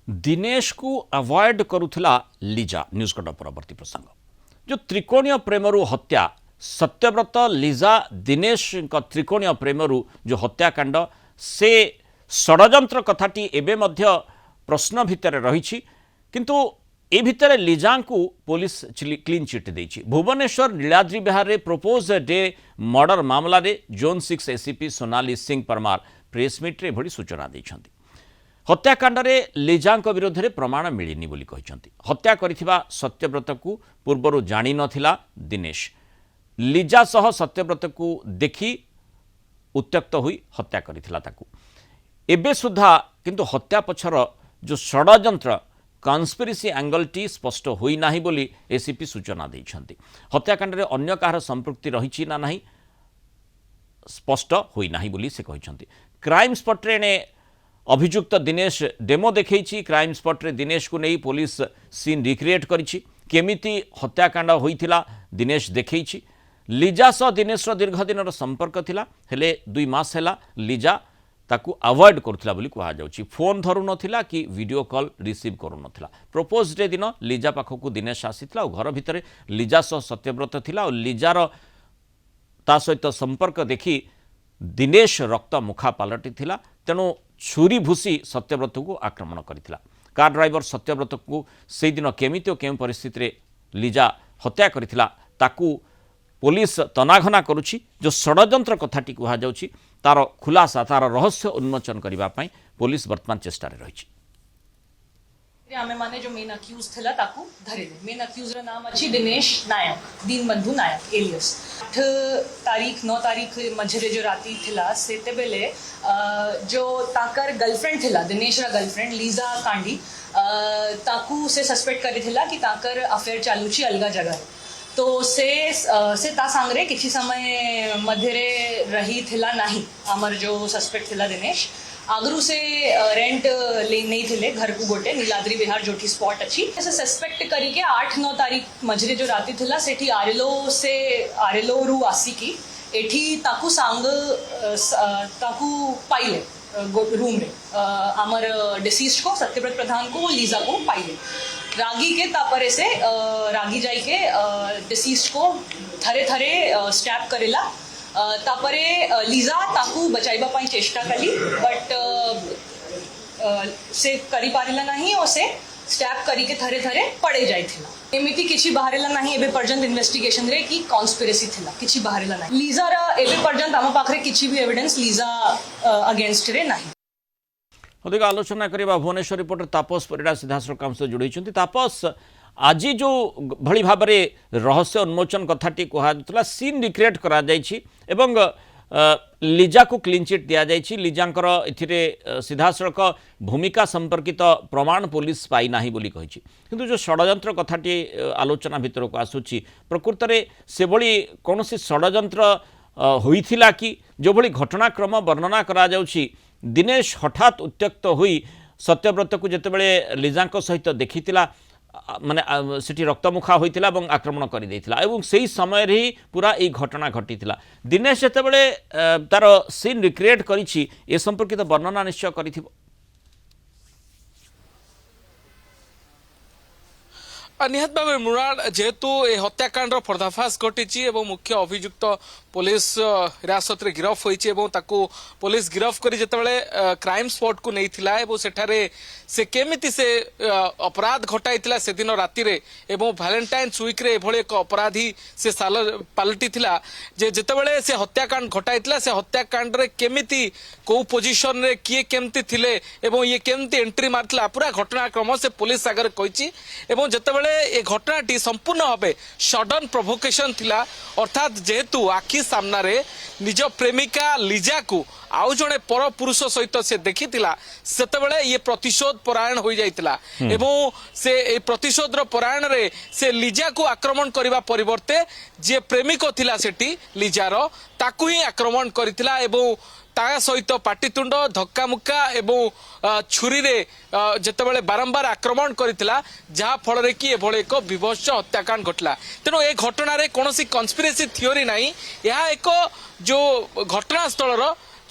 दिनेश को avoid करुथिला Lija news cut परवर्ती प्रसंग जो त्रिकोणीय प्रेमरु हत्या सत्यव्रत लिजा दिनेश त्रिकोणीय प्रेमरु जो हत्याकांड से षडयंत्र कथाटी एबे मध्य प्रश्न भितर रही किंतु ए भितर लिजा को पुलिस क्लीन चिट देछि। भुवनेश्वर नीलाद्री विहार रे प्रपोज डे मर्डर मामला रे zone 6 ACP Sonali Singh Parmar press meet रे भड़ी सूचना दैछन्ति। हत्याकांड रे लिजा विरोध में प्रमाण मिलनी बोली कहते हत्या करिथिबा सत्यव्रत को पूर्वर जानी नथिला दिनेश लिजा सह सत्यव्रत को देखी उत्त्यक्त हुई हत्या करिथिला ताकू एबे सुधा किंतु हत्या पछर जो षडयंत्र कन्स्पिरेसी एंगल टी स्पष्ट होई नाही बोली एसीपी सूचना दैछन्ति। हत्याकांड रे अन्य काहर संपृक्ति रहिछि ना नाही स्पष्ट होई नाही बोली से कहछन्ति। क्राइम स्पॉट रे ने अभियुक्त दिनेश डेमो देखी क्राइम स्पॉट रे दिनेश को नहीं पुलिस सीन रिक्रिएट करिछि केमिति हत्याकांड होइथिला दिनेश देखी लिजा सह दिनेश दीर्घ दिन संपर्क थिला हेले 2 मास हैला लिजा ताकू अवॉइड करुथिला बोली कहा जाउछि। फोन धरु नथिला कि वीडियो कॉल रिसीव करू नथिला। प्रपोज डे दिन लिजा पाखकू दिनेश आसीथिला और घर भितर लिजा सह सत्यव्रत थिला और लिजार ता सहित संपर्क देखी दिनेश रक्त मुखा पलटि थिला तेणु छुरी भूसी सत्यव्रत को आक्रमण करथिला। कार ड्राइवर सत्यव्रत को से दिन केमिति और केउं परिस्थिति रे लिजा हत्या करथिला ताकू पुलिस तनाघना करुछि। जो षडयंत्र कथाटी कहा जाउछि तार खुलासा तार रहस्य उन्मोचन करबा पई पुलिस वर्तमान चेष्टा रे रहिछि। आमे माने जो मेन अक्यूज थिला ताकू धरेले मेन अक्यूज रा नाम अछि दिनेश नायक दीनबंधु नायक एलियस 9 तारीख मझरे जो राती थिला सेते बेले जो ताकर गर्लफ्रेंड थिला दिनेश रा गर्लफ्रेंड लीजा कांडी ताकू से सस्पेक्ट करी थिला कि ताकर अफेयर चालू छी अलगा जगह तो से ता सांगरे किछि समय मध्यरे रही थिला नाही आमर जो सस्पेक्ट थिला दिनेश आगरू से रेंट ले नहीं थिले घर को गोटे नीलाद्री विहार जोठी स्पॉट अच्छी ऐसे सस्पेक्ट करी के 8-9 तारीख मझरे जो राती थिला सेठी आरेलो रु आसी की एठी ताकू सांग ताकू पाइले रूम रे आमर डिसीज्ड को सत्यव्रत प्रधान को लीजा को पाइले रागी के तापरे से रागी जाई के डिसीज्ड को थरे थरे स्टैप करेला तापरे लीजा ताकू बचाइबा पाई चेष्टा कली बट से करी पारिला नहीं और से स्टैप करी के थरे थरे पड़े जाई थिला एमिति किछि बाहरेला नहीं एबे पर्यंत इन्वेस्टिगेशन रे की कॉन्स्पिरेसी थिला किछि बाहरेला नहीं लीजा रा एबे पर्यंत आम पाखरे किछि भी एविडेंस लीजा अगेंस्ट रे नहीं। अधिक आलोचना करबा भुवनेश्वर रिपोर्टर तापस परिडा सीधासख काम से जोड़ी तापस आज जो भली भाव में रहस्य उन्मोचन कथाटी कहला सीन रिक्रिएट करा जायछि एवं लिजा को क्लीन चिट दिया जायछि लिजांकर एथिरे सीधासख भूमिका संपर्कित प्रमाण पुलिस पाई नाही बोली कहिछि किंतु जो षडयंत्र कथाटी आलोचना भितर को आसुछि प्रकृत रे से भली कोनोसी षडयंत्र होइथिला कि जो भली घटनाक्रम वर्णना करा जाउछि दिनेश हठात उत्त्यक्त हुई सत्यव्रत को जितेबले लिजा सहित देखीला माने सेठी रक्तमुखा होइतिला एवं आक्रमण करि देइतिला एवं सेही समय रे पूरा ए घटना घटितिला दिनेश जितेबले तार सीन रिक्रिएट करिछि ए संपर्कित वर्णना निश्चय करिथिबो। निहत भाव मृणाल जेहेतु ए हत्याकांड पर्दाफाश घटी मुख्य अभियुक्त पुलिस हिरासत रे गिरफ होइछि एवं ताकू पुलिस गिरफ करी जेतेबेले क्राइम स्पॉट को नैथिला एवं सेठारे से केमिति से अपराध घटाइथिला से दिन राति रे एवं वैलेंटाइन्स वीक रे एभळे एक अपराधी से साल पालटी थिला जे जेतेबेले से हत्याकांड घटाइथिला से हत्याकांड रे केमिति को पोजीशन रे किए केमति थिले एवं ये केमति एंट्री मारथिला पूरा घटनाक्रम से पुलिस आगर कहिछि एवं जेतेबेले ए घटनाटी संपूर्ण भावे सडन प्रोवोकेशन थिला अर्थात जेहेतु आखि सामना रे निज प्रेमिका लिजा को आउ जड़े पर पुरुष सहित से देखी सेतेबेले ये प्रतिशोध परायण हो जाइतिला एवं से ए प्रतिशोध परायण रे से लिजा को आक्रमण करबा परिवर्ते जे प्रेमिक थिला सेठी लिजार ताकू ही आक्रमण करथिला एवं ता सहित पाटितुंड धक्का मुक्का एवं छुरी रे जेतेबेले बारंबार आक्रमण करथिला जहा फल रे कि एभळे एक विभत्स हत्याकांड घटला तेणु ए घटना रे कोनोसी कन्स्पिरेसी थियोरी नाही यह एक जो घटनास्थल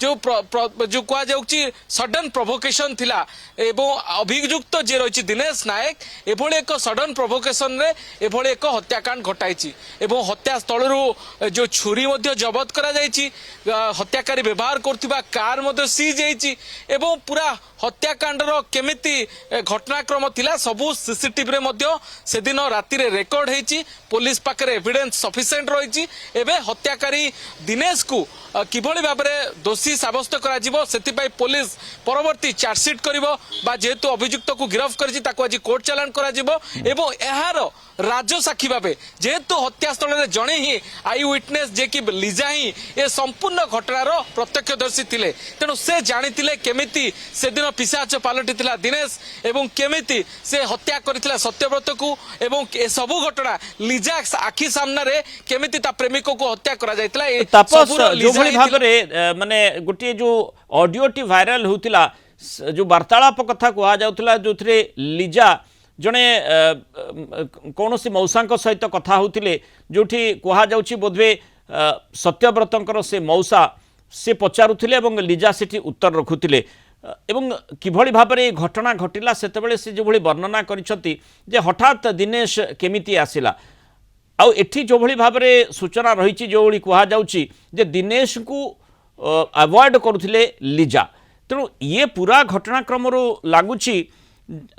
जो कह जाउची सडन प्रोवोकेशन थिला एवं अभियुक्त जे रही दिनेश नायक एभली एक सडन प्रोवोकेशन रे एभली एक हत्याकांड घटाई एवं हत्या स्थल जो छुरी मध्य जबत करा जायछि हत्याकारी व्यवहार करथिबा कार मध्य सीज जायछि एवं पूरा हत्याकांडर केमिति घटनाक्रम थिला सबु सीसीटीवी रे मध्य से दिन राति रे रेकॉर्ड हेछि पुलिस पाखरे एविडेंस सफिशिएंट रहिछि एबे हत्याकारी दिनेश को किभली भाबरे दोषी साब्यस्त करा जिवो सेति पुलिस परवर्ती चार्जशीट करिवो बा जेहेतु अभियुक्त को गिरफ्त करिछि ताको आज कोर्ट चालान करा जिवो एवं एहार राजसाक्षी भावे जेहेतु हत्यास्थल में जड़े ही आई विटनेस जे कि लिजा ही ए संपूर्ण घटनार प्रत्यक्षदर्शी थिले तेणु से जानी केमिति से दिन पिशाच पलटि दिनेश एवं केमिति से हत्या करथिला सत्यव्रत को एवं ए सबु घटना लिजा आखि सामने केमिति ता प्रेमिक को हत्या करा जायतिला तापस जो भली भाबरे माने गोटे जो ऑडियो टी वायरल होतिला जो वार्तालाप कथा कहा जाउतिला जोथरे लिजा जड़े कौन सी मौसा सहित कथा होते जो कह बोधे सत्यव्रतर से मौसा से पचारुले लिजा से उत्तर रखुले एवं किभली भाव में घटना घटिला से से जो वर्णना करिसेंती जे हठात दिनेश केमिति आसिला आउ एठी जो भली भाव में सूचना रही जो कह जे दिनेश को अवॉइड करुले लिजा तेणु ये पूरा घटनाक्रम लगुच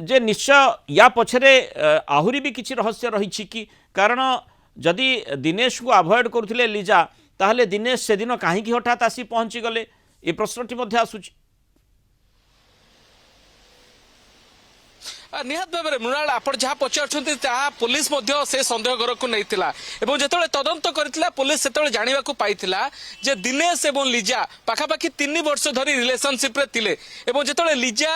जे निश्चय या पछरे आहुरी भी किसी रहस्य रही कि कारण जदि दिनेश को अवॉइड करुले लिजा ताहले दिनेश से दिन कहीं हठात आसी पहुँची गले ये प्रश्नटी आसुची निहात भाव में मृणाल आप जहाँ पचार पुलिस से सन्देह घर को नहीं जो तदंत करथिला पुलिस से जाना पाई जे दिनेश एवं लिजा पाखापाखि 3 वर्ष धरी रिलेशनशिप रे थिले एवं जो लिजा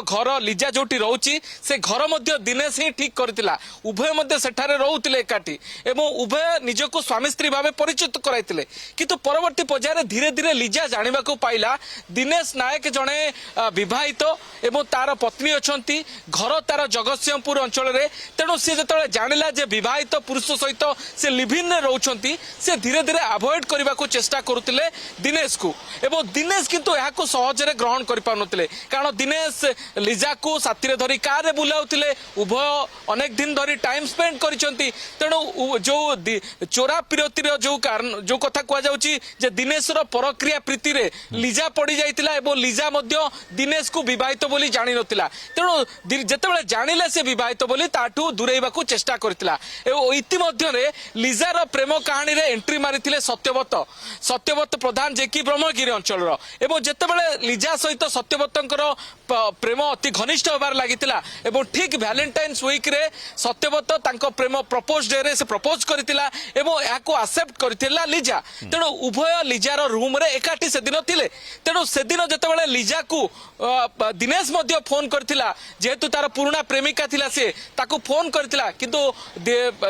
घर लिजा जोटी रोची से घर मध्य दिनेश ही ठीक करथिला उभय मध्य सेठारे रोउतिले एकाठी एवं उभय निजको स्वामी स्त्री भाव परिचित कराइतिले किंतु परवर्ती पर्यायर धीरे धीरे लिजा जाना पाइला दिनेश नायक जड़े विवाहित एवं तार पत्नी अछंती घर तार जगतसिंहपुर अंचल रे तेणु सी जो जानिला जे विवाहित पुरुष सहित से लिभिन रोचंती से धीरे धीरे अवॉइड करने को चेष्टा करुले दिनेश को एवं दिनेश किंतु यहाँ को सहजरे ग्रहण कर पारुनथिले कारण दिनेश लिजा को साथी धरी कार रे बुलाउथिले उभय अनेक दिन धरी टाइम स्पेंड करिसंती तेणु जो चोरा पिरतीर जो कारण जो कथा कह जाउची जे दिनेश रो परक्रिया प्रीति रे लिजा पड़ी जाइतिला एवं लिजा मध्य दिनेश को विवाहित बोली जानि नथिला तेणु जेतेबेले जानिले से विवाहित बोली ताठू दूरेइबा को चेष्टा करथिला एवं इतिमध्यरे लिजार प्रेम कहानी रे एंट्री मारिथिले सत्यव्रत प्रधान जे कि ब्रह्मगिरी अंचल रो एवं जेतेबेले लिजा सहित सत्यव्रतंकर प्रेम अति घनिष्ठ होबार लागितिला एवं ठीक वैलेंटाइन्स वीक रे सत्यव्रत तांको प्रेम प्रपोज डे रे से प्रपोज करथिला एवं याको एक्सेप्ट करथिला लिजा तेणु उभय लिजार रूम रे एकाठी से दिन थिले तेणु से दिन जेतेबेले लिजा को दिनेश मध्य फोन करथिला जेहेतु तार पुराना प्रेमिका थिला से ताको फोन करथिला किंतु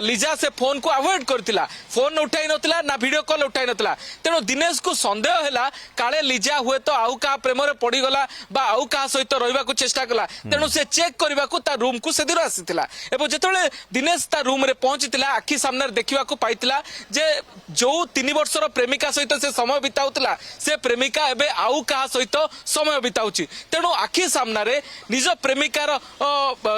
लिजा से फोन को अवॉइड करथिला फोन उठाई नथिला ना वीडियो कॉल उठाई नथिला तेणु दिनेश को संदेह हैला काले लिजा हुए तो आउ का प्रेम रे पड़ी गला बा आउ का सहित रहिबा को चेष्टा कला तेणु से चेक करबा को ता रूम को से दिन आसीथिला एवं जेतेबेले दिनेश ता रूम रे पहुंचीतिला आखि सामने देखिबा को पाइतिला जे जो 3 वर्षर प्रेमिका सहित से समय बिताउतिला से प्रेमिका एबे आउ का सहित समय बिताउची तेणु आखि सामने रे निज प्रेमिकार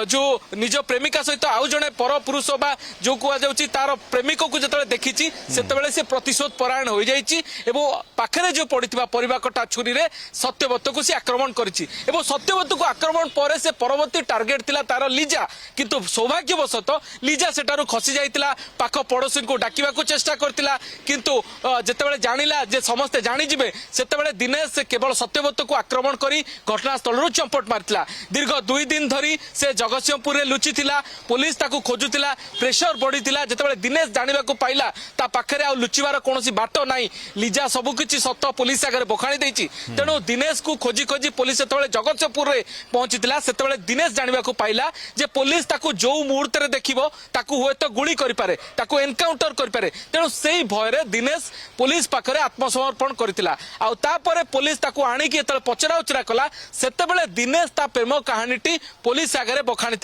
जो निज प्रेमिका सहित आउ जने पर पुरुष बा जो कह जाउची तार प्रेमिक को जतले देखिची सेतबेले से प्रतिशोध परायण हो जाइची एवं पाखरे जो पड़िथिबा परिवा कटा छुरी रे सत्यव्रत को से आक्रमण करिची एवं सत्यव्रत को आक्रमण पर से परवर्ती टार्गेट थिला तार लिजा किंतु सौभाग्यवशत लिजा सेटारु खसी जाइतिला पाख पड़ोसी को डाकिबा को चेष्टा करतिला किंतु जेतेबेले जानिला जे समस्त जानि जिवे सेतेबेले दिनेश केवल सत्यव्रत को आक्रमण करी घटनास्थल रु चंपट मारतिला दीर्घ 2 दिन धरी से जगतसिंहपुर रे लुचि थिला पुलिस ताकू खोजुतिला प्रेशर बढ़ीतिला जेतेबेले दिनेश जानिबा को पाइला ता पाखरे आ लुचिबार कोनोसी बाटो नाही लिजा सबु किछि सत्य पुलिस आगे बखाणी देछि तेणु दिनेश को खोजी खोजी पुलिस सेतेबेले जगतसिंहपुर रे पहुंचीतिला सेतेबेले दिनेश जानिबा को पाइला जे पुलिस ताकू जो मुहूर्त रे देखिबो ताकू होय तो गुली करि पारे ताकू एनकाउंटर करि पारे तेणु सेही भय रे दिनेश पुलिस पाखरे आत्मसमर्पण करथिला आ तापरे पुलिस ताकू आणी कि एतले पचरा उचरा कला सेतेबेले दिनेश ता प्रेम कहानीटी पुलिस आगे बखाणी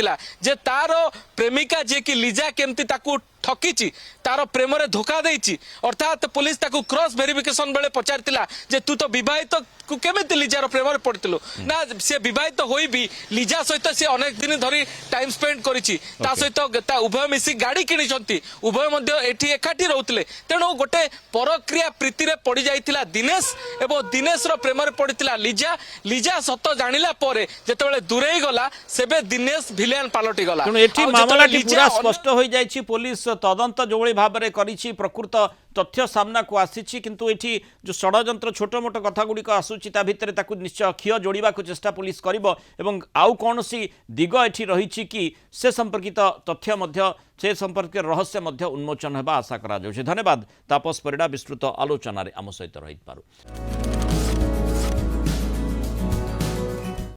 जे तार प्रेमिका जे कि लिजा केमती ताकू ଠକିଛି ତାର ପ୍ରେମରେ ଧୋକା ଦେଇଛି ଅର୍ଥାତ୍ ପୁଲିସ ତାକୁ କ୍ରସ୍ ଭେରିଫିକେସନ ବେଳେ ପଚାରିଥିଲା ଯେ ତୁ ତ ବିବାହିତ କେମିତି ଲିଜାର ପ୍ରେମରେ ପଡିଥିଲୁ ନା ସେ ବିବାହିତ ହୋଇ ବି ଲିଜା ସହିତ ସେ ଅନେକ ଦିନ ଧରି ଟାଇମ ସ୍ପେଣ୍ଡ କରିଛି ତା ସହିତ ତା ଉଭୟ ମିଶି ଗାଡି କିଣିଛନ୍ତି ଉଭୟ ମଧ୍ୟ ଏଠି ଏକାଠି ରହୁଥିଲେ ତେଣୁ ଗୋଟେ ପରକ୍ରିୟା ପ୍ରୀତିରେ ପଡି ଯାଇଥିଲା ଦିନେଶ ଏବଂ ଦିନେଶର ପ୍ରେମରେ ପଡିଥିଲା ଲିଜା ଲିଜା ସତ ଜାଣିଲା ପରେ ଯେତେବେଳେ ଦୂରେଇ ଗଲା ସେବେ ଦିନେଶ ଭିଲିଆନ ପାଲଟି ଗଲା ତେଣୁ ଏଠି ମାମଲାଟି ପୁରା ସ୍ପଷ୍ଟ ହୋଇଯାଇଛି ପୁଲିସ ତଦନ୍ତ ଯୋଉଭଳି ଭାବରେ କରିଛି ପ୍ରକୃତ ତଥ୍ୟ ସାମ୍ନାକୁ ଆସିଛି କିନ୍ତୁ ଏଠି ଯୋଉ ଷଡ଼ଯନ୍ତ୍ର ଛୋଟ ମୋଟ କଥା ଗୁଡ଼ିକ ଆସୁଛି ତା ଭିତରେ ତାକୁ ନିଶ୍ଚୟ କ୍ଷୀୟ ଯୋଡ଼ିବାକୁ ଚେଷ୍ଟା ପୁଲିସ କରିବ ଏବଂ ଆଉ କୌଣସି ଦିଗ ଏଠି ରହିଛି କି ସେ ସମ୍ପର୍କିତ ତଥ୍ୟ ମଧ୍ୟ ସେ ସମ୍ପର୍କୀୟ ରହସ୍ୟ ମଧ୍ୟ ଉନ୍ମୋଚନ ହେବା ଆଶା କରାଯାଉଛି ଧନ୍ୟବାଦ ତାପସ ପରିଡ଼ା ବିସ୍ତୃତ ଆଲୋଚନାରେ ଆମ ସହିତ ରହିଥିବାରୁ।